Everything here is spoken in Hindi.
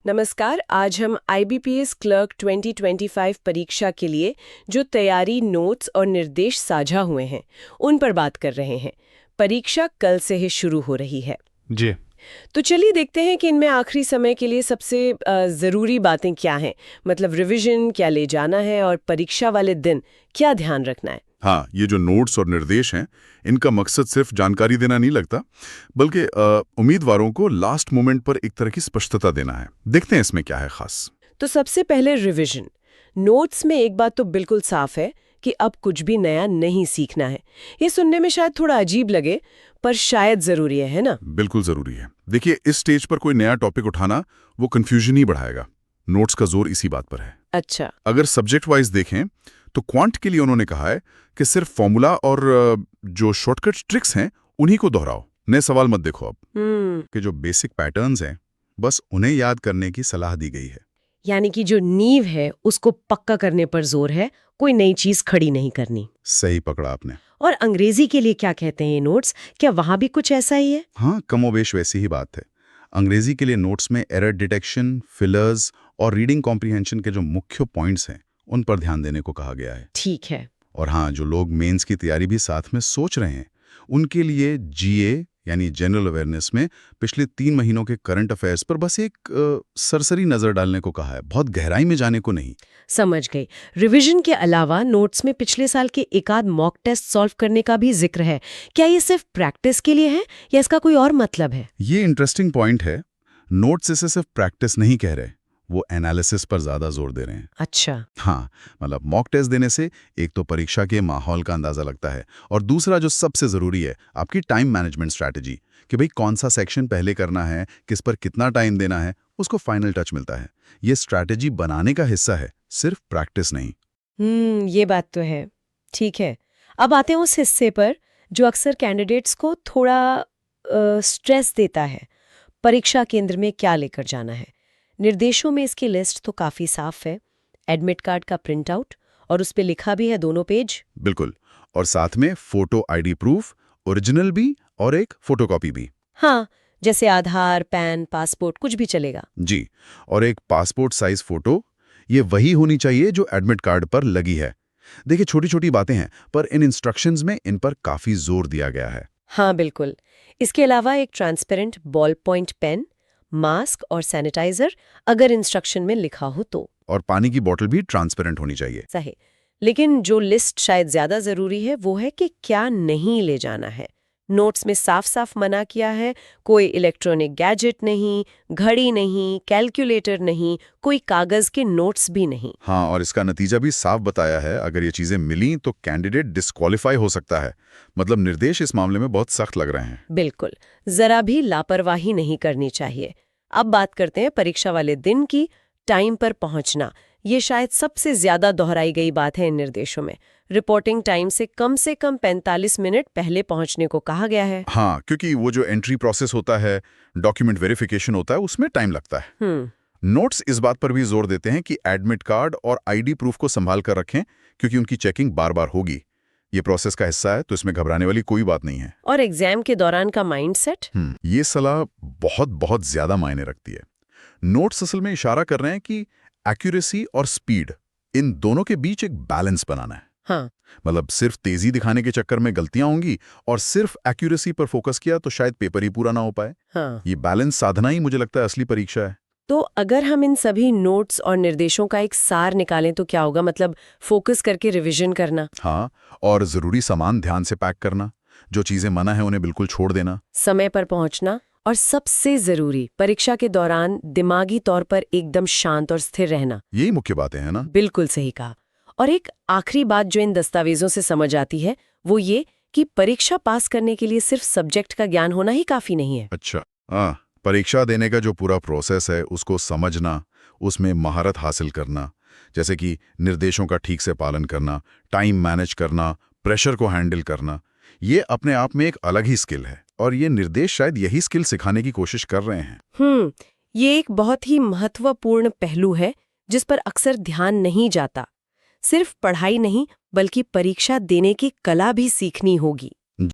नमस्कार। आज हम IBPS क्लर्क 2025 परीक्षा के लिए जो तैयारी नोट्स और निर्देश साझा हुए हैं उन पर बात कर रहे हैं। परीक्षा कल से ही शुरू हो रही है जी। तो चलिए देखते हैं कि इनमें आखिरी समय के लिए सबसे ज़रूरी बातें क्या हैं। मतलब रिवीजन क्या ले जाना है और परीक्षा वाले दिन क्या ध्यान रखना है। हाँ, ये जो नोट्स और निर्देश हैं, इनका मकसद सिर्फ जानकारी देना नहीं लगता, बल्कि उम्मीदवारों को लास्ट मोमेंट पर एक तरह की स्पष्टता देना है। देखते हैं इसमें क्या है खास। तो सबसे पहले रिवीजन। नोट्स में एक बात तो बिल्कुल साफ है कि अब कुछ भी नया नहीं सीखना है। ये सुनने में शायद थोड़ा अजीब लगे, पर शायद जरूरी है ना? बिल्कुल जरूरी है। देखिए, इस स्टेज पर कोई नया टॉपिक उठाना वो कंफ्यूजन ही बढ़ाएगा। नोट्स का जोर इसी बात पर है। अच्छा। अगर सब्जेक्ट वाइज देखें तो क्वांट के लिए उन्होंने कहा है कि सिर्फ फॉर्मूला और जो शॉर्टकट ट्रिक्स हैं उन्हीं को दोहराओ, नए सवाल मत देखो। अब कि जो बेसिक पैटर्न्स हैं बस उन्हें याद करने की सलाह दी गई है। यानी कि जो नींव है उसको पक्का करने पर जोर है, कोई नई चीज खड़ी नहीं करनी। सही पकड़ा आपने। और अंग्रेजी के लिए क्या कहते हैं ये नोट्स? क्या वहां भी कुछ ऐसा ही है? हाँ, कमोबेश वैसी ही बात है। अंग्रेजी के लिए नोट्स में एरर डिटेक्शन, फिलर्स और रीडिंग कॉम्प्रिहेंशन के जो मुख्य पॉइंट्स हैं उन पर ध्यान देने को कहा गया है। ठीक है। और हाँ, जो लोग मेंस की तैयारी भी साथ में सोच रहे हैं उनके लिए जीए यानी जनरल अवेयरनेस में पिछले 3 महीनों के करंट अफेयर्स पर बस एक सरसरी नजर डालने को कहा है, बहुत गहराई में जाने को नहीं। समझ गई। रिवीजन के अलावा नोट्स में पिछले साल के एकाध मॉक टेस्ट सॉल्व करने का भी जिक्र है। क्या ये सिर्फ प्रैक्टिस के लिए है या इसका कोई और मतलब है? ये इंटरेस्टिंग पॉइंट है। नोट्स इसे सिर्फ प्रैक्टिस नहीं कह रहे, वो एनालिसिस पर ज्यादा जोर दे रहे हैं। अच्छा। हाँ, मतलब मॉक टेस्ट देने से एक तो परीक्षा के माहौल का अंदाजा लगता है, और दूसरा जो सबसे जरूरी है, आपकी टाइम मैनेजमेंट स्ट्रैटेजी, कि भाई कौन सा सेक्शन पहले करना है, किस पर कितना टाइम देना है, उसको फाइनल टच मिलता है। ये स्ट्रैटेजी बनाने का हिस्सा है, सिर्फ प्रैक्टिस नहीं। ये बात तो है। ठीक है। अब आते हैं उस हिस्से पर जो अक्सर कैंडिडेट्स को थोड़ा स्ट्रेस देता है। परीक्षा केंद्र में क्या लेकर जाना है। निर्देशों में इसकी लिस्ट तो काफी साफ है। एडमिट कार्ड का प्रिंट आउट, और उस पे लिखा भी है 2 पेज। बिल्कुल। और साथ में फोटो आईडी प्रूफ, ओरिजिनल भी और एक फोटोकॉपी भी। हाँ, जैसे आधार, पैन, पासपोर्ट कुछ भी चलेगा। जी। और एक पासपोर्ट साइज फोटो, ये वही होनी चाहिए जो एडमिट कार्ड पर लगी है। देखिए, छोटी छोटी बातें हैं, पर इन इंस्ट्रक्शंस में इन पर काफी जोर दिया गया है। हाँ बिल्कुल। इसके अलावा एक transparent ball point pen, mask और सैनिटाइजर, अगर इंस्ट्रक्शन में लिखा हो तो। और पानी की बोतल भी ट्रांसपेरेंट होनी चाहिए। सही। लेकिन जो लिस्ट शायद ज्यादा जरूरी है वो है कि क्या नहीं ले जाना है। नोट्स में साफ साफ मना किया है। कोई इलेक्ट्रॉनिक गैजेट नहीं, घड़ी नहीं, कैलकुलेटर नहीं, कोई कागज के नोट्स भी नहीं। हाँ, और इसका नतीजा भी साफ बताया है। अगर ये चीजें मिली तो कैंडिडेट डिस्क्वालीफाई हो सकता है। मतलब निर्देश इस मामले में बहुत सख्त लग रहे हैं। बिल्कुल, जरा भी लापरवाही नहीं करनी चाहिए। अब बात करते हैं परीक्षा वाले दिन की। टाइम पर पहुंचना, ये शायद सबसे ज्यादा दोहराई गई बात है इन निर्देशों में। रिपोर्टिंग टाइम से कम 45 मिनट पहले पहुंचने को कहा गया है। हाँ, क्योंकि वो जो एंट्री प्रोसेस होता है, डॉक्यूमेंट वेरिफिकेशन होता है, उसमें टाइम लगता है। नोट्स इस बात पर भी जोर देते हैं कि एडमिट कार्ड और आईडी प्रूफ को संभाल कर रखें, क्योंकि उनकी चेकिंग बार बार होगी। ये प्रोसेस का हिस्सा है, तो इसमें घबराने वाली कोई बात नहीं है। और एग्जाम के दौरान का माइंडसेट, ये सलाह बहुत बहुत ज्यादा मायने रखती है। नोट्स असल में इशारा कर रहे हैं कि एक्यूरेसी और स्पीड, इन दोनों के बीच एक बैलेंस बनाना है। हाँ। मतलब सिर्फ तेजी दिखाने के चक्कर में गलतियां होंगी, और सिर्फ एक्यूरेसी पर फोकस किया तो शायद पेपर ही पूरा ना हो पाए। हाँ। ये बैलेंस साधना ही मुझे लगता है असली परीक्षा है। तो अगर हम इन सभी नोट्स और निर्देशों का एक सार निकालें तो क्या होगा? मतलब फोकस करके रिवीजन करना। हाँ, और जरूरी सामान ध्यान से पैक करना, जो चीजें मना है उन्हें बिल्कुल छोड़ देना, समय पर पहुंचना, और सबसे जरूरी परीक्षा के दौरान दिमागी तौर पर एकदम शांत और स्थिर रहना। यही मुख्य बातें हैं ना। बिल्कुल सही कहा। और एक आखिरी बात जो इन दस्तावेजों से समझ आती है वो ये कि परीक्षा पास करने के लिए सिर्फ सब्जेक्ट का ज्ञान होना ही काफी नहीं है। अच्छा, हाँ, परीक्षा देने का जो पूरा प्रोसेस है उसको समझना, उसमें महारत हासिल करना, जैसे कि निर्देशों का ठीक से पालन करना, टाइम मैनेज करना, प्रेशर को हैंडल करना, ये अपने आप में एक अलग ही स्किल है। और ये निर्देश शायद यही स्किल सिखाने की कोशिश कर रहे हैं। ये एक बहुत ही महत्वपूर्ण पहलू है जिस पर अक्सर ध्यान नहीं जाता। सिर्फ पढ़ाई नहीं, बल्कि परीक्षा देने की कला भी सीखनी होगी।